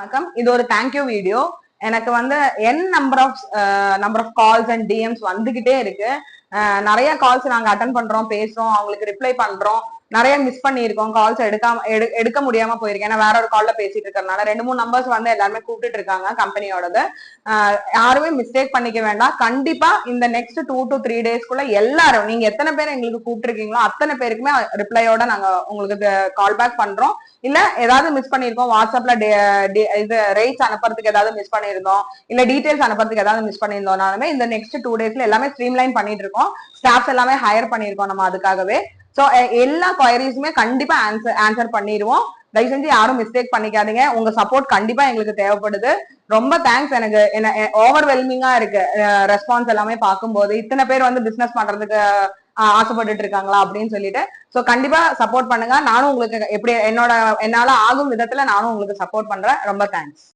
வணக்கம். இது ஒரு தேங்க்யூ வீடியோ. எனக்கு வந்து number of calls and DMs வந்துகிட்டே இருக்கு. நிறைய கால்ஸ் நாங்க அட்டன் பண்றோம், பேசுறோம், அவங்களுக்கு ரிப்ளை பண்றோம். நிறைய மிஸ் பண்ணியிருக்கோம், கால்ஸ் எடுக்க முடியாம போயிருக்கேன். ஏன்னா வேற ஒரு கால்ல பேசிட்டு இருக்கறனால 2-3 நம்பர்ஸ் வந்து எல்லாருமே கூப்பிட்டு இருக்காங்க கம்பெனியோடது. யாருமே மிஸ்டேக் பண்ணிக்க வேண்டாம். கண்டிப்பா இந்த நெக்ஸ்ட் 2 to 3 டேஸ்க்குள்ள எல்லாரும் நீங்க எத்தனை பேர் எங்களுக்கு கூப்பிட்டுருக்கீங்களோ அத்தனை பேருக்குமே ரிப்ளையோட நாங்க உங்களுக்கு கால் பேக் பண்றோம். இல்ல ஏதாவது மிஸ் பண்ணிருக்கோம், வாட்ஸ்அப்ல இது ரேட்ஸ் அனுப்புறதுக்கு ஏதாவது மிஸ் பண்ணிருந்தோம், இல்ல டீடைல்ஸ் அனுப்புறதுக்கு ஏதாவது மிஸ் பண்ணிருந்தோம்னாலுமே இந்த நெக்ஸ்ட் 2 டேஸ்ல எல்லாமே ஸ்ட்ரீம்லைன் பண்ணிட்டு இருக்கோம். ஸ்டாஃப்ஸ் எல்லாமே ஹையர் பண்ணிருக்கோம் நம்ம அதுக்காகவே. சோ எல்லா குவரிஸுமே கண்டிப்பா ஆன்சர் பண்ணிடுவோம். தயவு செஞ்சு யாரும் மிஸ்டேக் பண்ணிக்காதீங்க. உங்க சப்போர்ட் கண்டிப்பா எங்களுக்கு தேவைப்படுது. ரொம்ப தேங்க்ஸ். எனக்கு என்ன ஓவர்வெல்மிங்கா இருக்கு ரெஸ்பான்ஸ் எல்லாமே பார்க்கும்போது. இத்தனை பேர் வந்து பிசினஸ் பண்றதுக்கு ஆசைப்பட்டுட்டு இருக்காங்களா அப்படின்னு சொல்லிட்டு. சோ கண்டிப்பா சப்போர்ட் பண்ணுங்க. நானும் உங்களுக்கு எப்படி என்னால ஆகும் விதத்துல நானும் உங்களுக்கு சப்போர்ட் பண்றேன். ரொம்ப தேங்க்ஸ்.